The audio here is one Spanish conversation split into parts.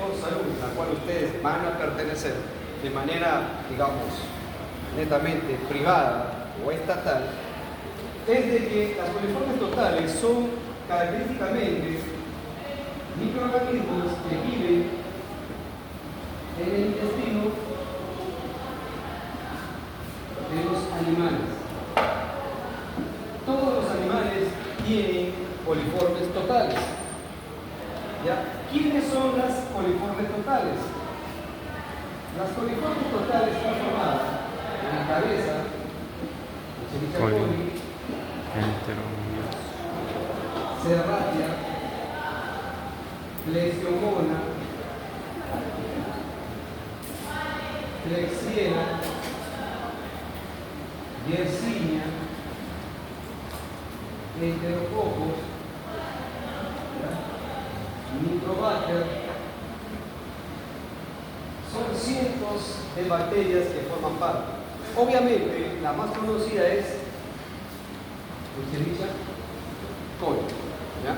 sector salud, a la cual ustedes van a pertenecer de manera, digamos, netamente privada o estatal, es de que las coliformes totales son característicamente microorganismos que viven en el intestino de los animales. Todos los animales tienen coliformes totales. ¿Ya? ¿Quiénes son las coliformes totales? Las coliformes totales están formadas en la cabeza, Escherichia coli, Serratia, Flexiomonas, Klebsiella, Yersinia, Enterococos, Microbacter. Son cientos de bacterias que forman parte. Obviamente, la más conocida es Escherichia coli. ¿Ya?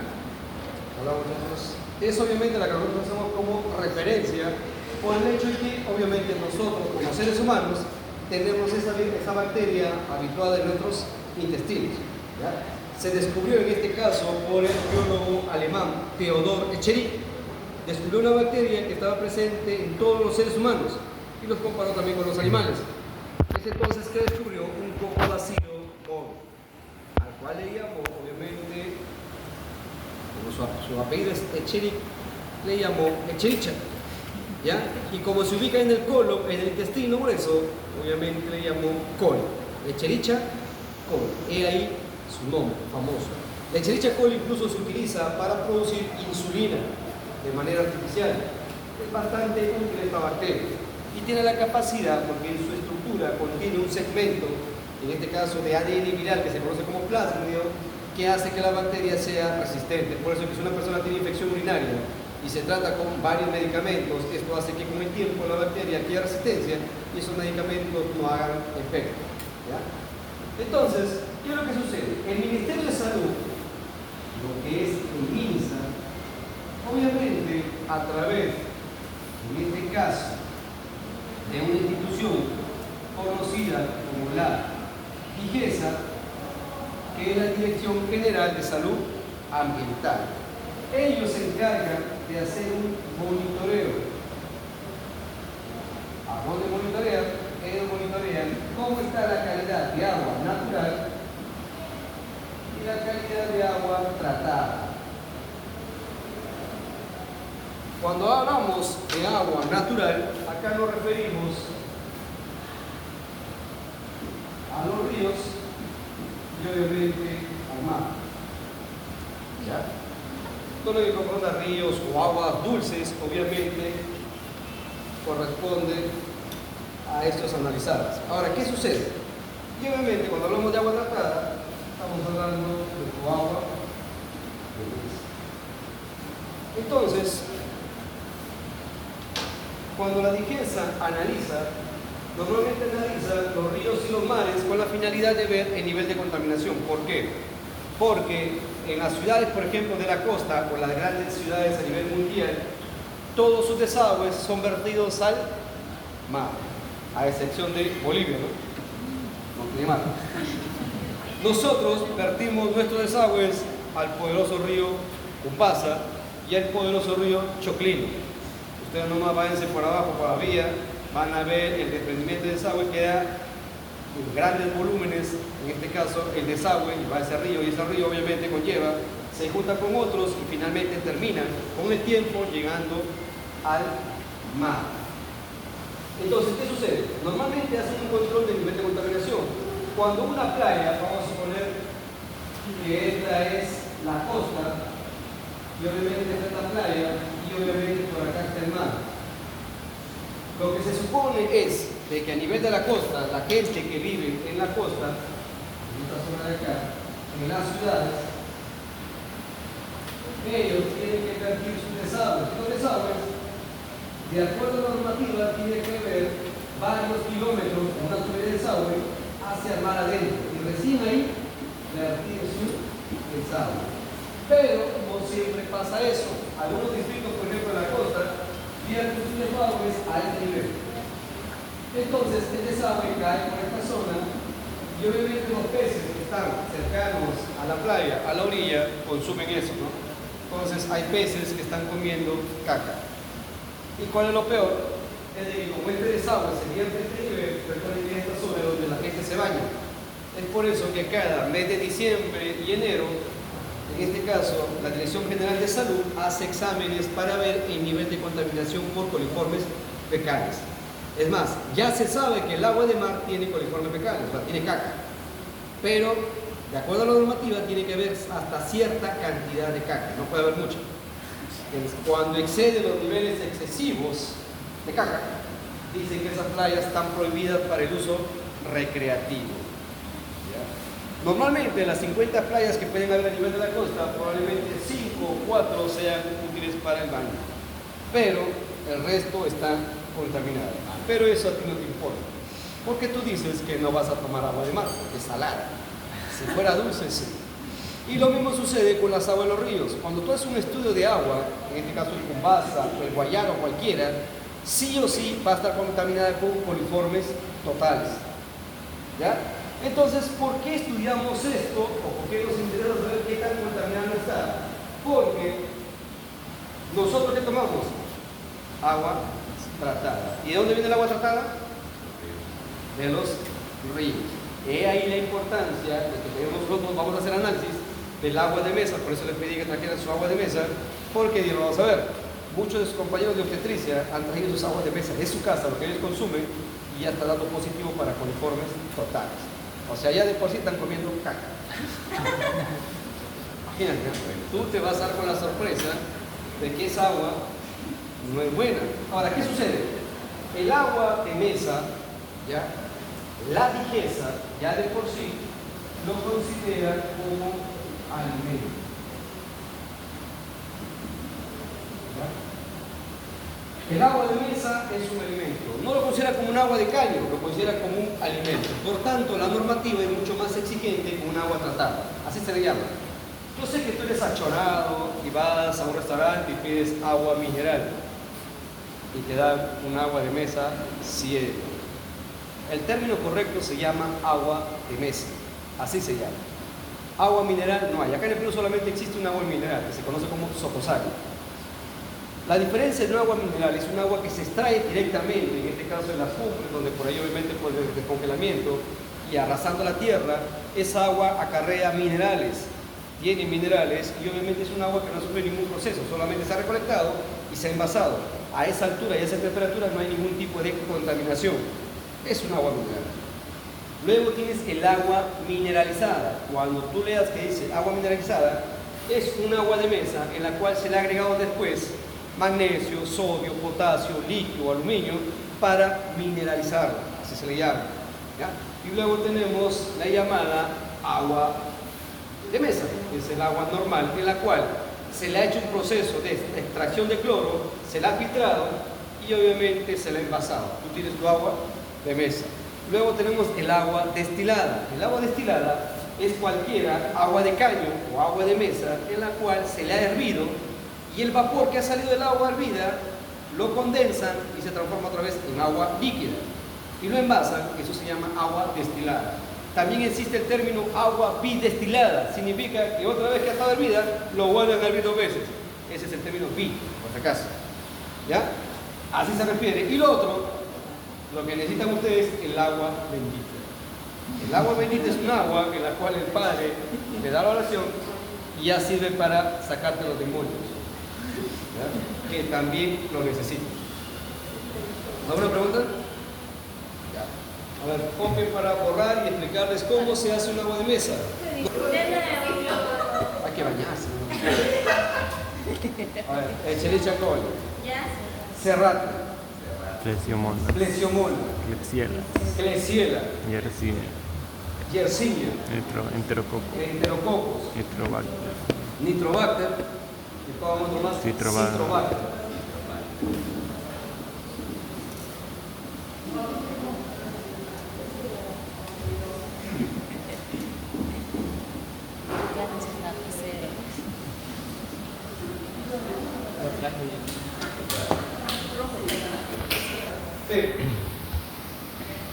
Es obviamente la que nosotros hacemos como referencia por el hecho de que obviamente nosotros como seres humanos tenemos esa bacteria habituada en nuestros intestinos. ¿Ya? Se descubrió en este caso por el biólogo alemán Theodor Escherichia. Descubrió una bacteria que estaba presente en todos los seres humanos y los comparó también con los animales. Es entonces que descubrió un cocobacilo mono, al cual le llamó, obviamente, como su apellido es Escherichia, le llamó Escherichia. ¿Ya? Y como se ubica en el colon, en el intestino grueso, obviamente le llamó coli. Escherichia coli. He ahí su nombre famoso. La Escherichia coli incluso se utiliza para producir insulina de manera artificial. Es bastante útil esta bacteria y tiene la capacidad, porque en su estructura contiene un segmento, en este caso de ADN viral que se conoce como plásmido, que hace que la bacteria sea resistente. Por eso que si una persona tiene infección urinaria y se trata con varios medicamentos, esto hace que con el tiempo la bacteria adquiera resistencia y esos medicamentos no hagan efecto. ¿Ya? Entonces, ¿qué es lo que sucede? El Ministerio de Salud, lo que es el MINSA, obviamente a través, en este caso, de una institución conocida como la DIGESA, que es la Dirección General de Salud Ambiental, ellos se encargan de hacer un monitoreo. ¿A dónde monitorean? Ellos monitorean cómo está la calidad de agua natural y la calidad de agua tratada. Cuando hablamos de agua natural, acá nos referimos a los ríos y obviamente al mar. ¿Ya? Todo lo que corresponde a ríos o aguas dulces, obviamente, corresponde a estos analizados. Ahora, ¿qué sucede? Y obviamente, cuando hablamos de agua tratada, estamos hablando de tu agua dulce. Entonces, cuando la DIGESA analiza, normalmente analiza los ríos y los mares con la finalidad de ver el nivel de contaminación. ¿Por qué? Porque en las ciudades, por ejemplo, de la costa o las grandes ciudades a nivel mundial, todos sus desagües son vertidos al mar, a excepción de Bolivia, ¿no? No tiene mar. Nosotros vertimos nuestros desagües al poderoso río Upasa y al poderoso río Choclino. Ustedes nomás váyanse por abajo, por la vía, van a ver el desprendimiento de desagüe que da grandes volúmenes, en este caso el desagüe, y va a ese río, y ese río obviamente conlleva, se junta con otros y finalmente terminan con el tiempo llegando al mar. Entonces, ¿qué sucede? Normalmente hacen un control del nivel de contaminación. Cuando una playa, vamos a suponer que esta es la costa, y obviamente esta es la playa, y obviamente por acá está el mar. Lo que se supone es de que a nivel de la costa, la gente que vive en la costa, en esta zona de acá, en las ciudades, ellos tienen que vertir sus desagües. Los desagües, de acuerdo a la normativa, tienen que ver varios kilómetros de una tubería de desagüe hacia el mar adentro. Y recién ahí vertir su desagüe. Pero no siempre pasa eso. Algunos distritos, por ejemplo, en la costa, ya tu desagüe es a este nivel. Entonces, el desagüe cae por esta zona y obviamente los peces que están cercanos a la playa, a la orilla, consumen eso, ¿no? Entonces, hay peces que están comiendo caca. ¿Y cuál es lo peor? Es de que como este desagüe se vierte a este nivel, recuerden que esta zona es donde la gente se baña. Es por eso que cada mes de diciembre y enero, en este caso, la Dirección General de Salud hace exámenes para ver el nivel de contaminación por coliformes fecales. Es más, ya se sabe que el agua de mar tiene coliformes fecales, o sea, tiene caca. Pero, de acuerdo a la normativa, tiene que haber hasta cierta cantidad de caca, no puede haber mucha. Cuando excede los niveles excesivos de caca, dicen que esas playas están prohibidas para el uso recreativo. Normalmente las 50 playas que pueden haber a nivel de la costa, probablemente 5 o 4 sean útiles para el baño, pero el resto está contaminado. Pero eso a ti no te importa, porque tú dices que no vas a tomar agua de mar, porque es salada. Si fuera dulce, sí. Y lo mismo sucede con las aguas de los ríos. Cuando tú haces un estudio de agua, en este caso el Cumbasa, el Guayano, cualquiera, sí o sí va a estar contaminada con coliformes totales. ¿Ya? Entonces, ¿por qué estudiamos esto? ¿O por qué nos interesa saber qué tan contaminada está? Porque nosotros, ¿qué tomamos? Agua tratada. ¿Y de dónde viene el agua tratada? De los ríos. He ahí la importancia de que nosotros vamos a hacer análisis del agua de mesa. Por eso les pedí que trajeran su agua de mesa, porque lo vamos a ver. Muchos de sus compañeros de obstetricia han traído sus aguas de mesa de su casa, lo que ellos consumen, y ya está dando positivo para coliformes totales. O sea, ya de por sí están comiendo caca. Imagínate, tú te vas a dar con la sorpresa de que esa agua no es buena. Ahora, ¿qué sucede? El agua de mesa, ¿ya? La Digesa, ya de por sí, lo considera como alimento. El agua de mesa es un alimento. No lo considera como un agua de caño, lo considera como un alimento. Por tanto, la normativa es mucho más exigente con un agua tratada. Así se le llama. Yo sé que tú eres achorado y vas a un restaurante y pides agua mineral y te dan un agua de mesa ciega. El término correcto se llama agua de mesa. Así se llama. Agua mineral no hay. Acá en el Perú solamente existe un agua mineral que se conoce como socosario. La diferencia de un agua mineral es un agua que se extrae directamente, en este caso en las cumbres, donde por ahí obviamente por el descongelamiento y arrasando la tierra, esa agua acarrea minerales, tiene minerales y obviamente es un agua que no sufre ningún proceso, solamente se ha recolectado y se ha envasado. A esa altura y a esa temperatura no hay ningún tipo de contaminación. Es un agua mineral. Luego tienes el agua mineralizada. Cuando tú leas que dice agua mineralizada, es un agua de mesa en la cual se le ha agregado después magnesio, sodio, potasio, litio, aluminio para mineralizarla, así se le llama. ¿Ya? Y luego tenemos la llamada agua de mesa, que es el agua normal, en la cual se le ha hecho un proceso de extracción de cloro, se la ha filtrado y obviamente se la ha envasado. Tú tienes tu agua de mesa. Luego tenemos el agua destilada. El agua destilada es cualquiera agua de caño o agua de mesa en la cual se le ha hervido y el vapor que ha salido del agua hervida lo condensan y se transforma otra vez en agua líquida y lo envasan. Eso se llama agua destilada. También existe el término agua bidestilada. Significa que otra vez que ha estado hervida lo vuelven a hervir 2 veces. Ese es el término bi, por si acaso. ¿Ya? Así se refiere. Y lo otro, lo que necesitan ustedes es el agua bendita. El agua bendita es un agua en la cual el Padre le da la oración y ya sirve para sacarte los demonios, ¿ya? Que también lo necesitan. ¿Alguna pregunta? Ya. A ver, comen para borrar y explicarles cómo se hace un agua de mesa. Hay que bañarse, ¿no? A ver, échale chacol. Serrate. Plesiomonas. Plesiomonas. Klebsiella. Klebsiella. Yersinia. Yersinia. Enterococos. Enterococos. Nitrobacter. Nitrobacter. Y todo otro más. Citrobacter. Pero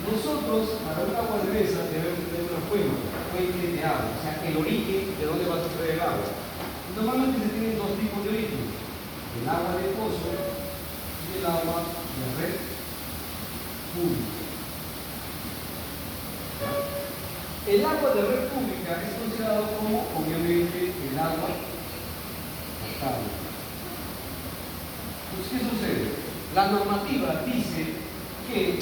nosotros, para un agua de mesa, debemos tener una fuente de agua, o sea, el origen de dónde va a suceder el agua. Normalmente se tienen dos tipos de origen: el agua de pozo y el agua de red pública. El agua de red pública es considerado como, obviamente, el agua potable. Entonces, ¿qué sucede? La normativa dice que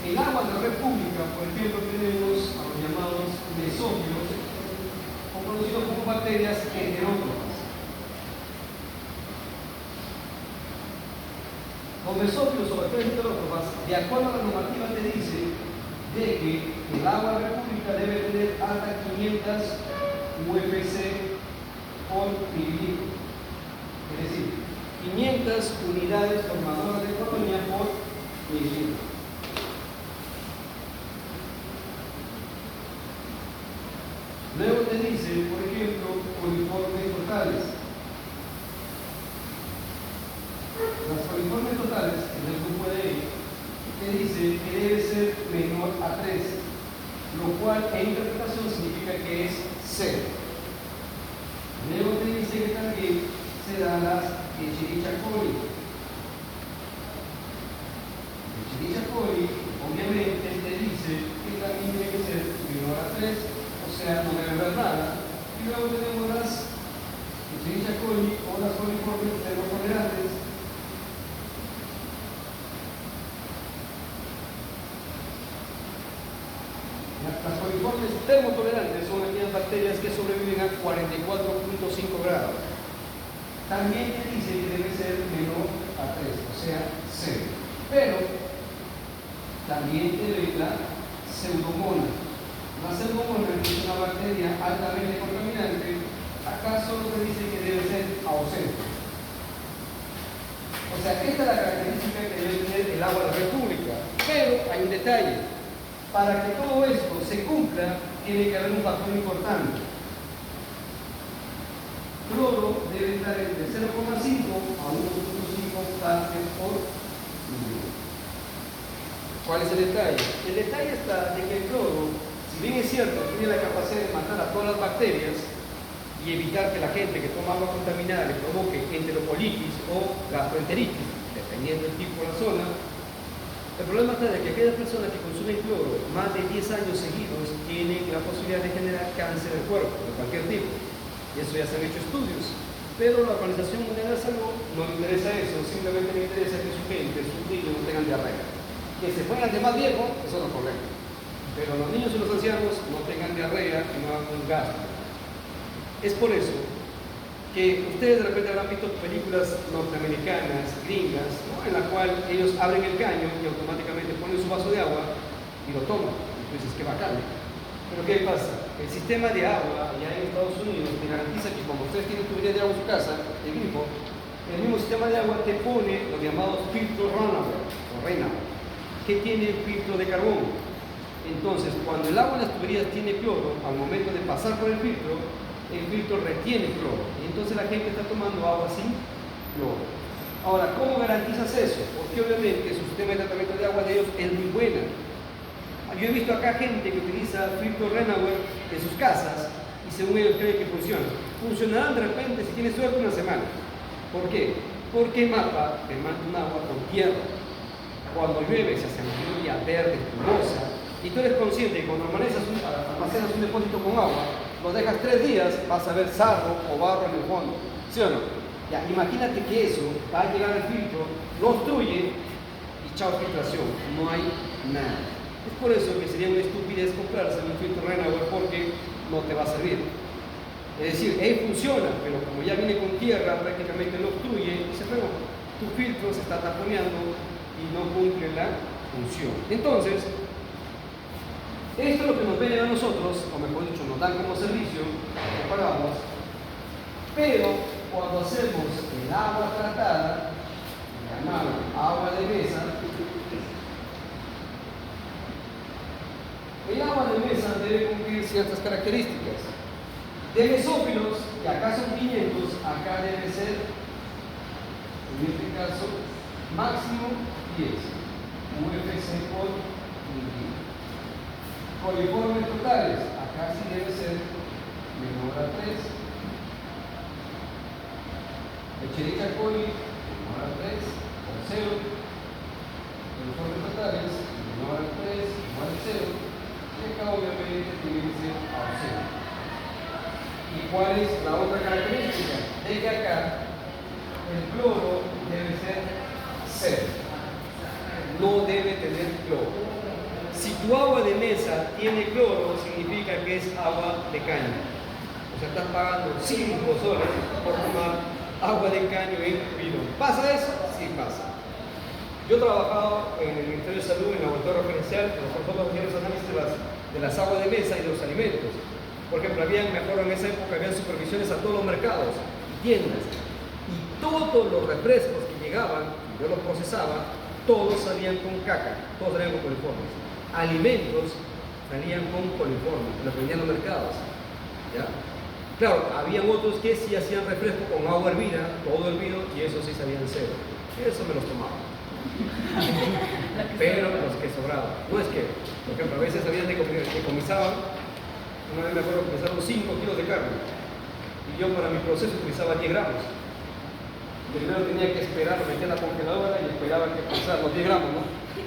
el agua de red pública, por ejemplo, tenemos a los llamados mesófilos, o conocidos como bacterias heterótrofas. Los mesófilos o bacterias heterótrofas, de acuerdo a la normativa, te dice de que el agua de red pública debe tener hasta 500 UFC por mililitro. Es decir, 500 unidades formadoras de colonia por mililitro. Luego te dice, por ejemplo, coliformes totales. Las coliformes totales, en el grupo de E, te dice que debe ser menor a 3, lo cual en interpretación significa que es 0. Luego te dice que también se dan las Escherichia coli. Escherichia coli, obviamente, te dice que también tiene que ser menor a 3, o sea, no debe haber nada. Y luego tenemos las Escherichia coli o las coliformes termotolerantes. Las coliformes termotolerantes son aquellas bacterias que sobreviven a 44.5 grados. También te dice que debe ser menor a 3, o sea, 0. Pero también te ve la pseudomonas. La pseudomonas es una bacteria altamente contaminante. Acá solo te dice que debe ser ausente. O sea, esta es la característica que debe tener el agua de la República. Pero hay un detalle. Para que todo esto se cumpla, tiene que haber un factor importante. Cloro debe estar entre 0,5 a 1,5 partes por millón. ¿Cuál es el detalle? El detalle está de que el cloro, si bien es cierto, tiene la capacidad de matar a todas las bacterias y evitar que la gente que toma agua contaminada le provoque enterocolitis o gastroenteritis, dependiendo del tipo de la zona. El problema está de que aquellas personas que consumen cloro más de 10 años seguidos tienen la posibilidad de generar cáncer del cuerpo, de cualquier tipo. Y eso ya se han hecho estudios. Pero la Organización Mundial de la Salud no le interesa eso, simplemente le interesa que su gente, sus niños no tengan diarrea. Que se pongan de más viejo, eso no es problema. Pero los niños y los ancianos no tengan diarrea y no hagan un gasto. Es por eso que ustedes de repente habrán visto películas norteamericanas, gringas, ¿no?, en la cual ellos abren el caño y automáticamente ponen su vaso de agua y lo toman. Entonces, qué bacán. Pero ¿qué pasa? El sistema de agua allá en Estados Unidos te garantiza que cuando ustedes tienen tubería de agua en su casa, de grifo, el mismo sistema de agua te pone los llamados filtros Reynauer, que tiene filtro de carbón. Entonces, cuando el agua en las tuberías tiene cloro, al momento de pasar por el filtro retiene cloro. Y entonces la gente está tomando agua sin cloro. Ahora, ¿cómo garantizas eso? Porque obviamente su sistema de tratamiento de agua de ellos es muy buena. Yo he visto acá gente que utiliza filtro Reynauer en sus casas y según ellos creen que funciona. Funcionarán de repente, si tienes suerte, una semana. ¿Por qué? Porque el mapa te manda un agua con tierra. Cuando llueve se hace una lluvia verde, espumosa, y tú eres consciente que cuando almacenas un depósito con agua, lo dejas 3 días, vas a ver sarro o barro en el fondo. ¿Sí o no? Ya, imagínate que eso va a llegar al filtro, lo obstruye y chao filtración, no hay nada. Es por eso que sería una estupidez comprarse un filtro Reynauer porque no te va a servir. Es decir, él funciona, pero como ya viene con tierra, prácticamente lo obstruye y se pegó. Tu filtro se está taponeando y no cumple la función. Entonces, esto es lo que nos venden a nosotros, o mejor dicho, nos dan como servicio, que pagamos, pero cuando hacemos el agua tratada, llamado agua de mesa, el agua de mesa debe cumplir ciertas características. De mesófilos, que acá son 500, acá debe ser, en este caso, máximo 10. UFC por mililitro. Coliformes totales, acá sí debe ser menor a 3. Echerichia coli menor a 3 o 0. Coliformes totales menor a 3 igual a 0. Y acá obviamente tiene que ser a 0. ¿Y cuál es la otra característica? De que acá el cloro debe ser 0. No debe tener cloro. Si tu agua de mesa tiene cloro, significa que es agua de caño. O sea, estás pagando 5 soles por tomar agua de caño en bidón. ¿Pasa eso? Sí pasa. Yo he trabajado en el Ministerio de Salud, en el laboratorio referencial, nosotros hacíamos análisis de las aguas de mesa y de los alimentos. Por ejemplo, en esa época habían supervisiones a todos los mercados y tiendas. Y todos los refrescos que llegaban, yo los procesaba, todos salían con caca, todos salían con coliformes. Alimentos salían con coliformes, los vendían en los mercados. ¿Ya? Claro, habían otros que sí hacían refresco con agua hervida, todo hervido, y eso sí salían 0. Eso me los tomaba. Pero los que sobraban. No es que, por ejemplo, a veces habían decomisaban. Una vez me acuerdo que pesaron 5 kilos de carne. Y yo para mi proceso utilizaba 10 gramos. Primero tenía que esperar, lo metía en la congeladora y esperaba que pasara los 10 gramos, ¿no?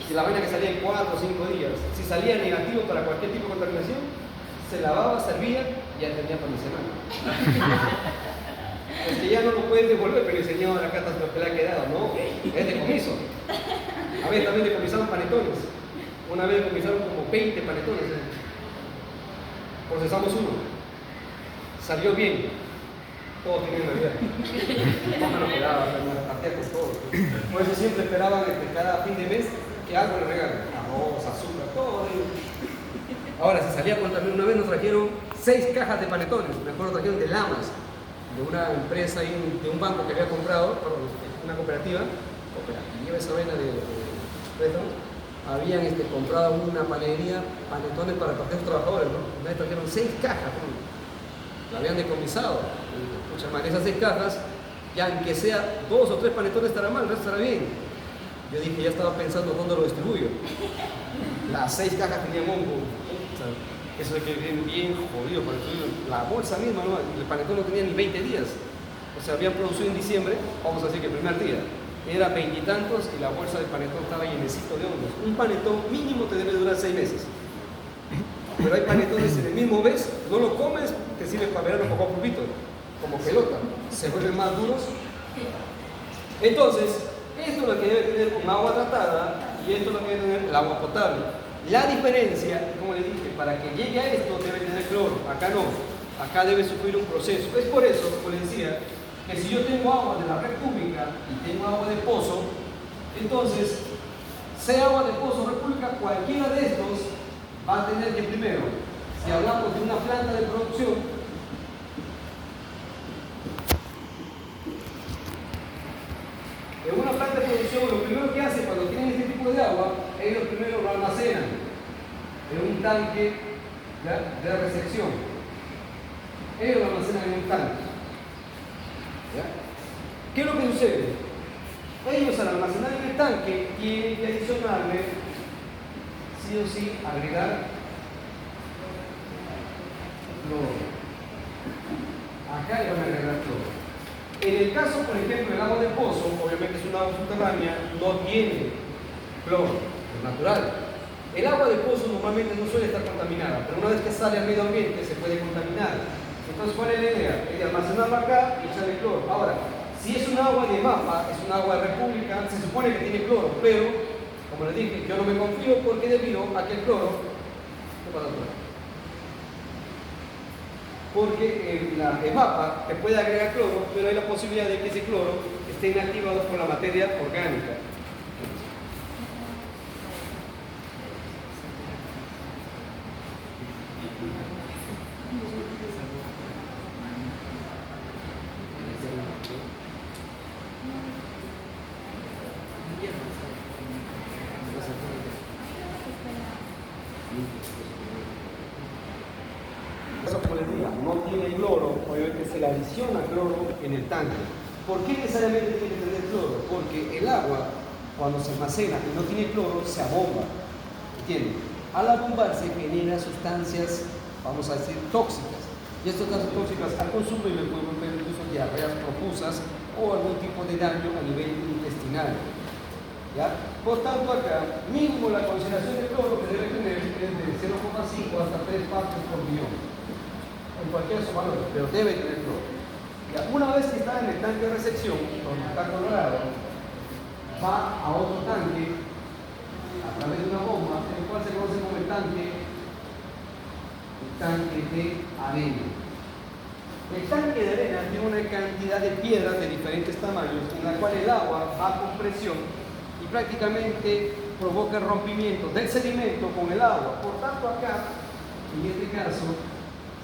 Y la vaina que salía en 4 o 5 días. Si salía negativo para cualquier tipo de contaminación, se lavaba, servía y ya tenía para mi semana. Es que ya no lo pueden devolver, pero el señor, acá está lo que le ha quedado, ¿no? Es decomiso. A ver, también decomisaron panetones. Una vez decomisaron como 20 panetones. Procesamos uno. Salió bien. Todos tenían Navidad. No me lo quedaba, me partía con todo. Por eso siempre esperaban cada fin de mes que algo le regalen. Arroz, azúcar, todo. Ahora, si salía contaminado, una vez nos trajeron 6 cajas de panetones. Me acuerdo trajeron de Lamas, de una empresa ahí, de un banco que había comprado, una cooperativa, esa vaina de préstamos. Habían comprado una panadería, panetones para partir los trabajadores, ¿no? Una vez trajeron 6 cajas, ¿no? La habían decomisado. Escucha, man, esas 6 cajas, ya aunque sea 2 o 3 panetones estará mal, el resto estará bien. Yo dije, ya estaba pensando dónde lo distribuyo. Las 6 cajas tenían hongo. O sea, eso de que bien jodido para distribuirlo. La bolsa misma, ¿no? El panetón no tenía ni 20 días. O sea, habían producido en diciembre, vamos a decir que el primer día. Era 20 y tantos y la bolsa de panetón estaba llenecito de hongos. Un panetón mínimo te debe durar 6 meses. Pero hay panetones en el mismo mes, no lo comes, te sirve para verano poco a poquito, como pelota, se vuelven más duros. Entonces, esto es lo que debe tener un agua tratada y esto es lo que debe tener el agua potable. La diferencia, como le dije, para que llegue a esto debe tener cloro, acá no, acá debe sufrir un proceso. Es por eso, como les decía, que si yo tengo agua de la red pública y tengo agua de pozo, entonces, sea agua de pozo o red pública, cualquiera de estos va a tener que primero, si hablamos de una planta de producción, en una planta de producción lo primero que hacen cuando tienen este tipo de agua, ellos primero lo almacenan en un tanque de recepción. Ellos lo almacenan en un tanque. ¿Ya? ¿Qué es lo que sucede? Ellos al almacenar en el tanque tienen que adicionarle sí o sí agregar cloro. Acá le van a agregar cloro. En el caso, por ejemplo, del agua de pozo, obviamente es una agua subterránea, no tiene cloro, es natural. El agua de pozo normalmente no suele estar contaminada, pero una vez que sale al medio ambiente se puede contaminar. Entonces, ¿cuál es la idea? Es de almacenarla acá y echarle cloro. Ahora, si es un agua de MAPA, es un agua de República, se supone que tiene cloro, pero como les dije, yo no me confío porque debido a que el cloro, ¿qué pasa por ahí? Porque la EMAPA te puede agregar cloro, pero hay la posibilidad de que ese cloro esté inactivado por la materia orgánica. No tiene cloro, obviamente se le adiciona cloro en el tanque. ¿Por qué necesariamente tiene que tener cloro? Porque el agua cuando se almacena y no tiene cloro, se abomba. ¿Entienden? Al abombarse genera sustancias, vamos a decir, tóxicas. Y estas sustancias tóxicas al consumo le pueden volver incluso diarreas profusas o algún tipo de daño a nivel intestinal. ¿Ya? Por tanto, acá, mínimo la concentración de cloro que debe tener es de 0,5 hasta 3 partes por millón. En cualquier de sus valores, pero debe tener cloro. ¿Ya? Una vez que está en el tanque de recepción, donde está colorado, va a otro tanque a través de una bomba, el cual se conoce como el tanque de arena. El tanque de arena tiene una cantidad de piedras de diferentes tamaños, en la cual el agua va con presión y prácticamente provoca el rompimiento del sedimento con el agua. Por tanto, acá, en este caso,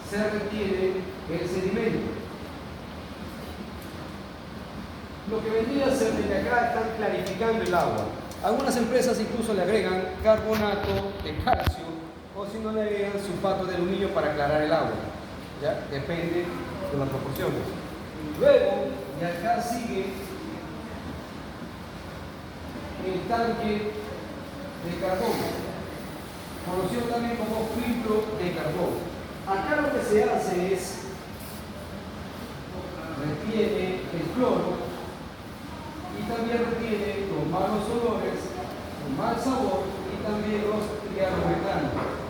se retiene el sedimento. Lo que vendría a ser desde acá están clarificando el agua. Algunas empresas incluso le agregan carbonato de calcio o si no le agregan sulfato de aluminio para aclarar el agua. ¿Ya? Depende de las proporciones. Luego, de acá sigue el tanque de carbón, conocido también como filtro de carbón. Acá lo que se hace es retiene el cloro y también retiene los malos olores, el mal sabor y también los triarometanos.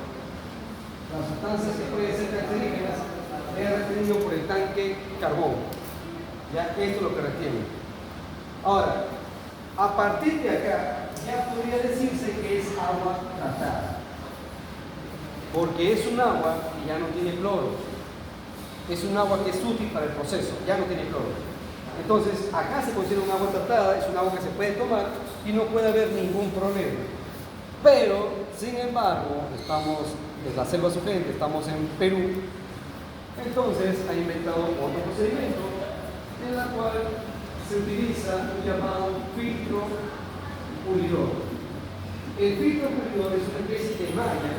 Las sustancias que pueden ser cancerígenas es retenido por el tanque carbón. Ya, esto es lo que retiene. Ahora, a partir de acá, ya podría decirse que es agua tratada. Porque es un agua que ya no tiene cloro. Es un agua que es útil para el proceso, ya no tiene cloro. Entonces, acá se considera un agua tratada, es un agua que se puede tomar y no puede haber ningún problema. Pero, sin embargo, estamos en la selva sugerente, estamos en Perú, entonces ha inventado otro procedimiento en el cual se utiliza un llamado filtro pulidor. El filtro pulidor es una especie de malla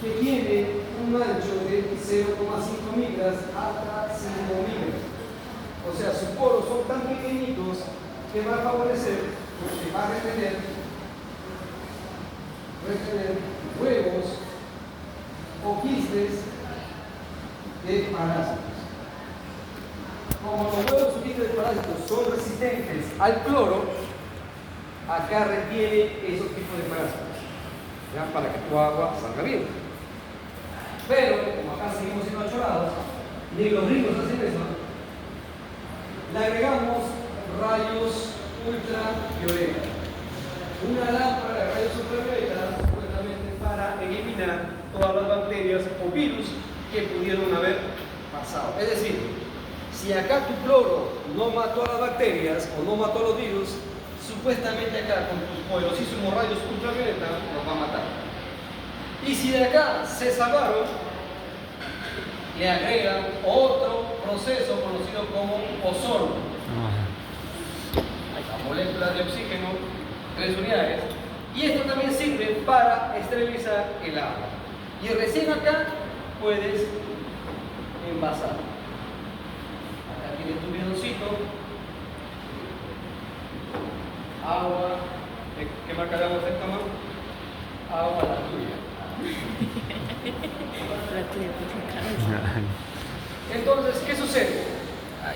que tiene un ancho de 0,5 micras hasta 5 micras. O sea, sus poros son tan pequeñitos que va a favorecer, que va a retener huevos o quistes de parásitos. Como los huevos o quistes de parásitos son resistentes al cloro, acá retiene esos tipos de parásitos, ¿ya? Para que tu agua salga bien. Pero, como acá seguimos siendo achorados, y los ricos hacen eso, le agregamos rayos ultravioleta. Una lámpara de rayos ultravioleta supuestamente para eliminar todas las bacterias o virus que pudieron haber pasado. Es decir, si acá tu cloro no mató a las bacterias o no mató a los virus, supuestamente acá con tus poderosísimos rayos ultravioleta los va a matar. Y si de acá se salvaron, le agregan otro proceso conocido como ozono. La molécula de oxígeno, 3 unidades. Y esto también sirve para esterilizar el agua. Y recién acá puedes envasar. Acá tienes tu bidoncito. Agua. ¿Qué marca de agua es esta, mano? Agua la tuya. Entonces, ¿qué sucede?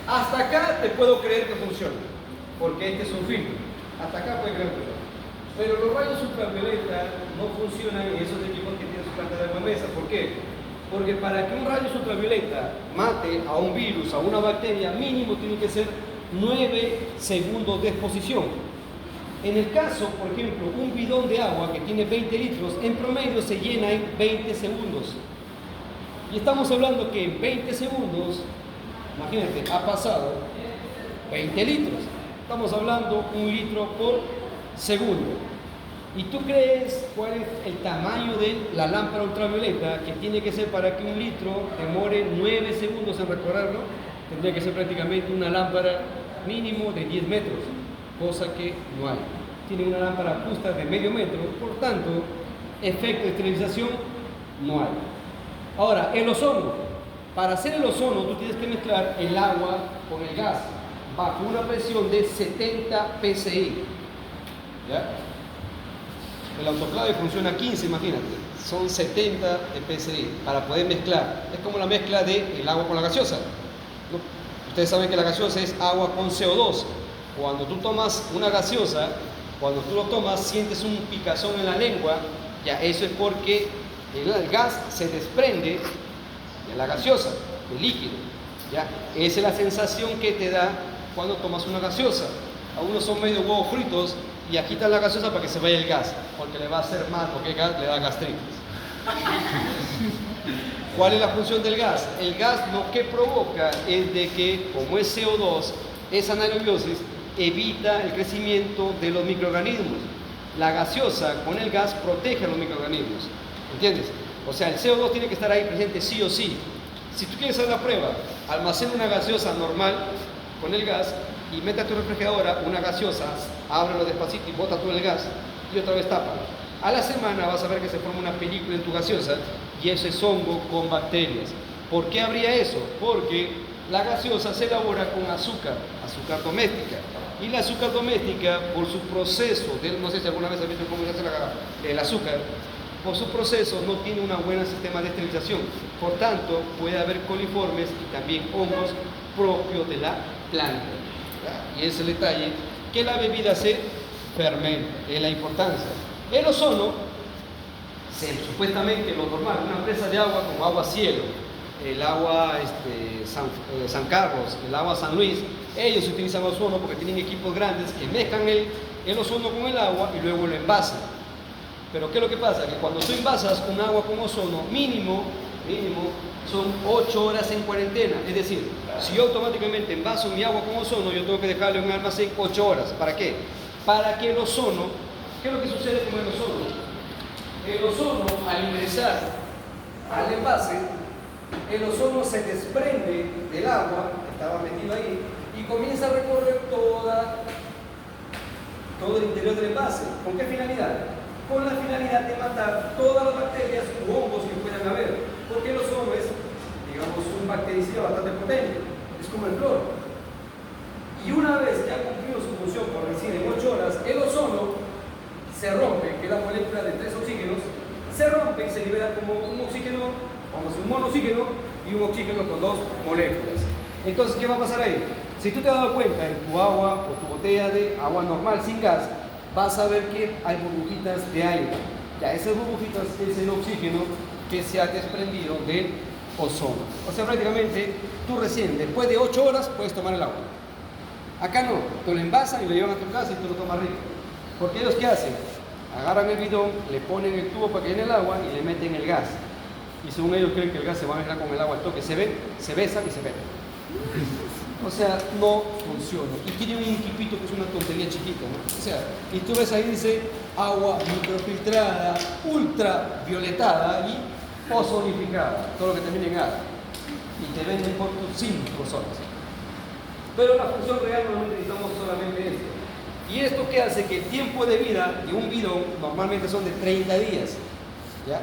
Hasta acá te puedo creer que funciona, porque este es un filtro. Hasta acá puede creer que funciona. Pero los rayos ultravioleta no funcionan en esos equipos que tienen su planta de agua en mesa. ¿Por qué? Porque para que un rayo ultravioleta mate a un virus, a una bacteria, mínimo tiene que ser 9 segundos de exposición. En el caso, por ejemplo, un bidón de agua que tiene 20 litros, en promedio se llena en 20 segundos. Y estamos hablando que en 20 segundos, imagínate, ha pasado 20 litros. Estamos hablando 1 litro por segundo. ¿Y tú crees cuál es el tamaño de la lámpara ultravioleta que tiene que ser para que 1 litro demore 9 segundos en recorrerlo? Tendría que ser prácticamente una lámpara mínimo de 10 metros. Cosa que no hay. Tiene una lámpara justa de medio metro, por tanto, efecto de esterilización no hay. Ahora, el ozono. Para hacer el ozono, tú tienes que mezclar el agua con el gas bajo una presión de 70 psi. ¿ya? El autoclave funciona a 15, imagínate. Son 70 de PSI para poder mezclar. Es como la mezcla del agua con la gaseosa, ¿no? Ustedes saben que la gaseosa es agua con CO2. Cuando tú tomas una gaseosa, cuando tú lo tomas, sientes un picazón en la lengua. Ya, eso es porque el gas se desprende de la gaseosa, del líquido. ¿Ya? Esa es la sensación que te da cuando tomas una gaseosa. Algunos son medio huevos fritos y quitan la gaseosa para que se vaya el gas, porque le va a hacer mal, porque el gas le da gastritis. ¿Cuál es la función del gas? El gas lo que provoca es de que, como es CO2, esa anaerobiosis evita el crecimiento de los microorganismos. La gaseosa con el gas protege a los microorganismos. ¿Entiendes? O sea, el CO2 tiene que estar ahí presente sí o sí. Si tú quieres hacer la prueba, almacena una gaseosa normal con el gas y mete a tu refrigeradora una gaseosa, ábrelo despacito y bota todo el gas y otra vez tápalo. A la semana vas a ver que se forma una película en tu gaseosa y eso es hongo con bacterias. ¿Por qué habría eso? Porque la gaseosa se elabora con azúcar doméstica. Y la azúcar doméstica, por su proceso, no sé si alguna vez has visto cómo se hace el azúcar, por su proceso no tiene un buen sistema de esterilización. Por tanto, puede haber coliformes y también hongos propios de la planta. Y ese es el detalle, que la bebida se fermenta, es la importancia. El ozono, supuestamente lo normal, una presa de agua como agua cielo, el agua San Carlos, el agua San Luis, ellos utilizan ozono porque tienen equipos grandes que mezclan el ozono con el agua y luego lo envasan. Pero ¿qué es lo que pasa? Que cuando tú envasas un agua con ozono, mínimo son 8 horas en cuarentena. Es decir, si yo automáticamente envaso mi agua con ozono, yo tengo que dejarlo en un almacén 8 horas. ¿Para qué? Para que el ozono, ¿qué es lo que sucede con el ozono? El ozono, al ingresar al envase, el ozono se desprende del agua que estaba metido ahí y comienza a recorrer todo el interior del envase. ¿Con qué finalidad? Con la finalidad de matar todas las bacterias u hongos que puedan haber, porque el ozono es, digamos, un bactericida bastante potente, es como el cloro. Y una vez que ha cumplido su función, por decir, en 8 horas, el ozono se rompe, que es la molécula de 3 oxígenos, se rompe y se libera como un oxígeno, como un monooxígeno y un oxígeno con 2 moléculas. Entonces, ¿qué va a pasar ahí? Si tú te has dado cuenta en tu agua o tu botella de agua normal sin gas, vas a ver que hay burbujitas de aire. Ya esas burbujitas es el oxígeno que se ha desprendido del ozono. O sea, prácticamente tú recién, después de 8 horas, puedes tomar el agua. Acá no, tú lo envasan y lo llevan a tu casa y tú lo tomas rico. Porque ellos, ¿qué hacen? Agarran el bidón, le ponen el tubo para que llene el agua y le meten el gas. Y según ellos creen que el gas se va a mezclar con el agua al toque. Se besan y se meten. O sea, no funciona. Y tiene un equipito que es una tontería chiquita, ¿no? O sea, y tú ves ahí dice agua microfiltrada, ultravioletada y ozonificada, todo lo que termina en A. Y te venden por tus 5 soles. Pero la función real normalmente necesitamos solamente esto. Y esto que hace que el tiempo de vida de un bidón normalmente son de 30 días. ¿Ya?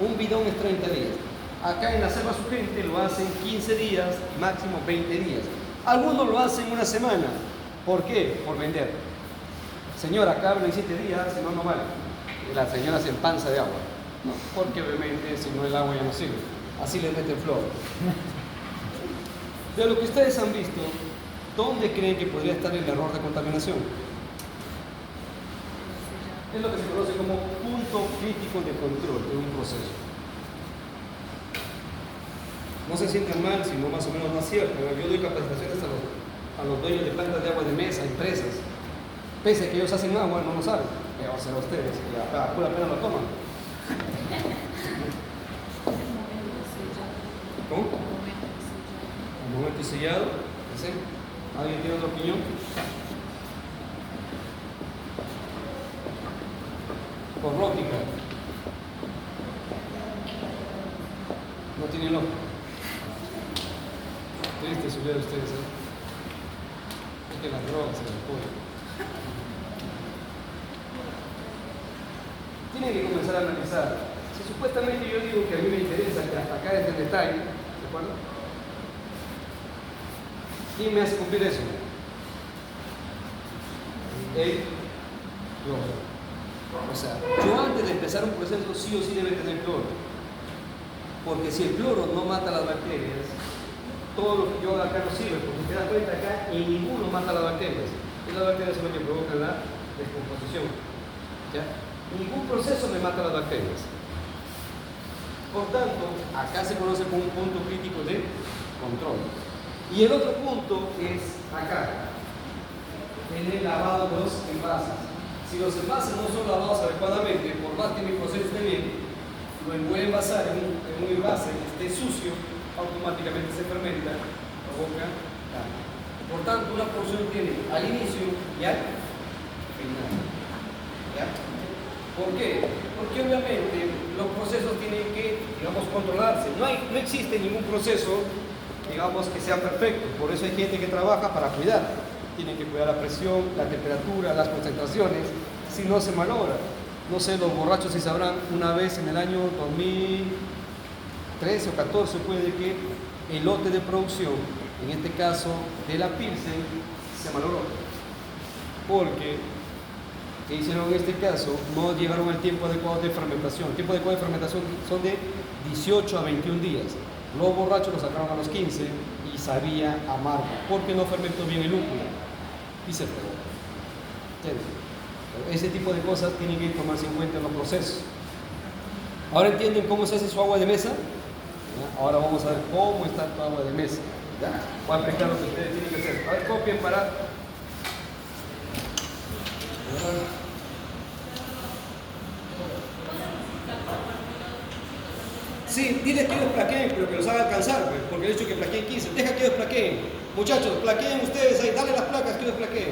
Un bidón es 30 días. Acá en la selva surgente lo hacen 15 días, máximo 20 días. Algunos lo hacen una semana. ¿Por qué? Por vender. Señora, acá hablo en 7 días, si no, no vale. Y la señora se empanza de agua, ¿no? Porque obviamente si no el agua ya no sirve. Así le meten flor. De lo que ustedes han visto, ¿dónde creen que podría estar el error de contaminación? Es lo que se conoce como punto crítico de control de un proceso. No se sientan mal, sino más o menos no es cierto. Yo doy capacitaciones a los dueños de plantas de agua de mesa, empresas. Pese a que ellos hacen agua, no lo saben. ¿Qué va a hacer a ustedes? Que a pura pena lo toman. ¿Cómo? Un momento sellado. ¿Sí? ¿Alguien tiene otra opinión? Por lógica. No tiene lógica. Triste su vida de ustedes, ¿eh? Es que las drogas se les ponen. Tienen que comenzar a analizar. Si supuestamente yo digo que a mí me interesa que hasta acá es el detalle, ¿de acuerdo? ¿Quién me hace cumplir eso? Él, yo. O sea, yo antes de empezar un proceso sí o sí debe tener cloro. Porque si el cloro no mata las bacterias, todo lo que yo haga acá no sirve, porque te das cuenta acá y ninguno mata las bacterias. Y las bacterias son las que provocan la descomposición. ¿Ya? Ningún proceso me mata las bacterias. Por tanto, acá se conoce como un punto crítico de control. Y el otro punto es acá, en el lavado de los envases. Si los envases no son lavados adecuadamente, por más que mi proceso esté bien, lo voy a envasar en un envase que esté sucio, automáticamente se fermenta, provoca daño. Por tanto, una porción tiene al inicio y al final. ¿Ya? ¿Por qué? Porque obviamente los procesos tienen que, digamos, controlarse. No existe ningún proceso, digamos, que sea perfecto. Por eso hay gente que trabaja para cuidar. Tienen que cuidar la presión, la temperatura, las concentraciones, si no se malogra. No sé, los borrachos si sabrán, una vez en el año 2013 o 14 puede que el lote de producción, en este caso de la Pilsen, se malogró. Porque, ¿qué hicieron en este caso? No llegaron al tiempo adecuado de fermentación. El tiempo adecuado de fermentación son de 18 a 21 días. Los borrachos lo sacaron a los 15 y sabía amargo, porque no fermentó bien el lúpulo y se pegó. ¿Entiendes? Ese tipo de cosas tienen que tomarse en cuenta en los procesos. ¿Ahora entienden cómo se hace su agua de mesa? ¿Ya? Ahora vamos a ver cómo está tu agua de mesa. ¿Ya? Voy a explicar lo que ustedes tienen que hacer. A ver, copien para... Sí, diles que ellos plaqueen, pero que los haga alcanzar, pues, porque el hecho de que plaqueen 15, deja que ellos plaqueen. Muchachos, plaqueen ustedes ahí, dale las placas que ellos plaqueen.